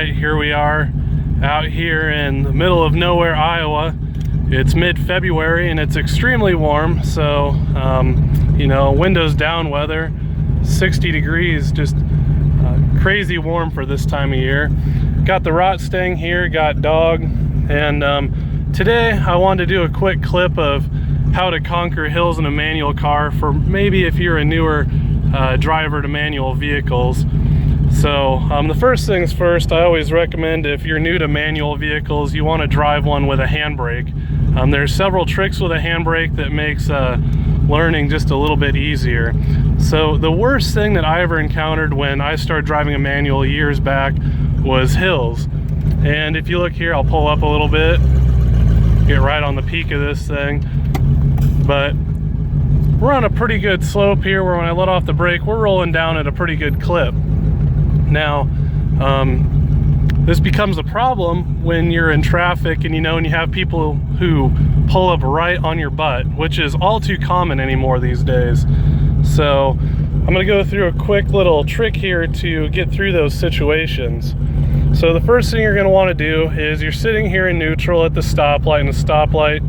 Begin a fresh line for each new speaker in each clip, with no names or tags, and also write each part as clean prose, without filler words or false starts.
right, here we are out here in the middle of nowhere, Iowa. It's mid-February and it's extremely warm, so you know, windows down weather, 60 degrees, just crazy warm for this time of year. Got the rot staying here, got dog, and today I wanted to do a quick clip of how to conquer hills in a manual car, for maybe if you're a newer driver to manual vehicles. So the first things first, I always recommend if you're new to manual vehicles, you want to drive one with a handbrake. There's several tricks with a handbrake that makes learning just a little bit easier. So the worst thing that I ever encountered when I started driving a manual years back was hills. And if you look here, I'll pull up a little bit, get right on the peak of this thing. But we're on a pretty good slope here where when I let off the brake, we're rolling down at a pretty good clip. Now, this becomes a problem when you're in traffic and you have people who pull up right on your butt, which is all too common anymore these days. So I'm going to go through a quick little trick here to get through those situations. So the first thing you're going to want to do is you're sitting here in neutral at the stoplight, and the stoplight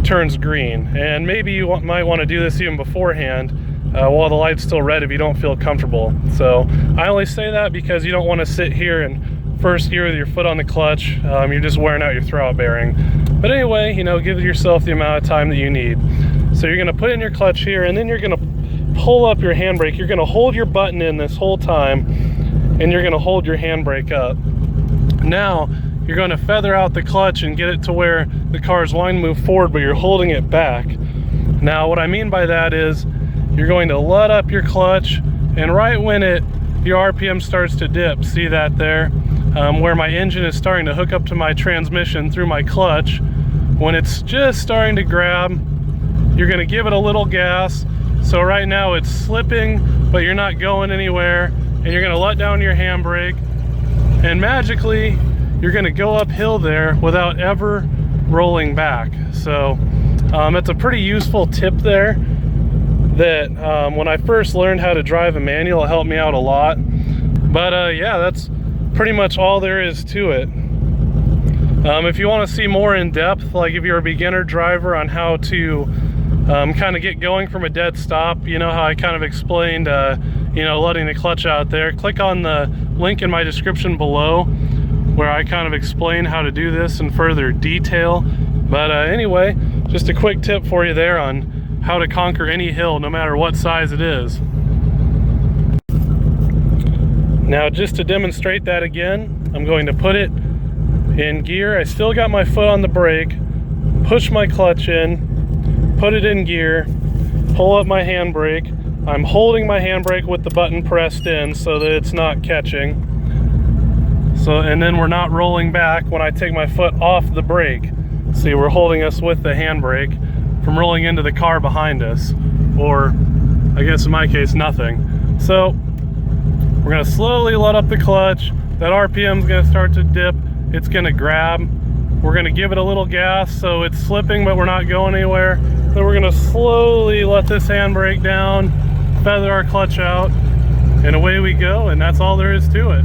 turns green. And maybe you might want to do this even beforehand, while the light's still red if you don't feel comfortable. So I only say that because you don't want to sit here in first gear with your foot on the clutch. You're just wearing out your throwout bearing. But anyway, give yourself the amount of time that you need. So you're going to put in your clutch here, and then you're going to pull up your handbrake. You're going to hold your button in this whole time, and you're going to hold your handbrake up. Now you're going to feather out the clutch and get it to where the car's wanting to move forward, but you're holding it back. Now what I mean by that is you're going to let up your clutch, and right when your RPM starts to dip, see that there, where my engine is starting to hook up to my transmission through my clutch, when it's just starting to grab, you're going to give it a little gas. So right now it's slipping, but you're not going anywhere, and you're going to let down your handbrake, and magically you're going to go uphill there without ever rolling back. So it's a pretty useful tip there that when I first learned how to drive a manual, it helped me out a lot. But yeah, that's pretty much all there is to it. If you want to see more in depth, like if you're a beginner driver, on how to kind of get going from a dead stop, how I kind of explained letting the clutch out there, click on the link in my description below where I kind of explain how to do this in further detail. But anyway, just a quick tip for you there on how to conquer any hill, no matter what size it is. Now, just to demonstrate that again, I'm going to put it in gear. I still got my foot on the brake, push my clutch in, put it in gear, pull up my handbrake. I'm holding my handbrake with the button pressed in so that it's not catching. So, and then we're not rolling back when I take my foot off the brake. See, we're holding us with the handbrake from rolling into the car behind us, or I guess in my case, nothing. So we're going to slowly let up the clutch. That RPM is going to start to dip. It's going to grab. We're going to give it a little gas so it's slipping, but we're not going anywhere. Then we're going to slowly let this handbrake down, feather our clutch out, and away we go. And that's all there is to it.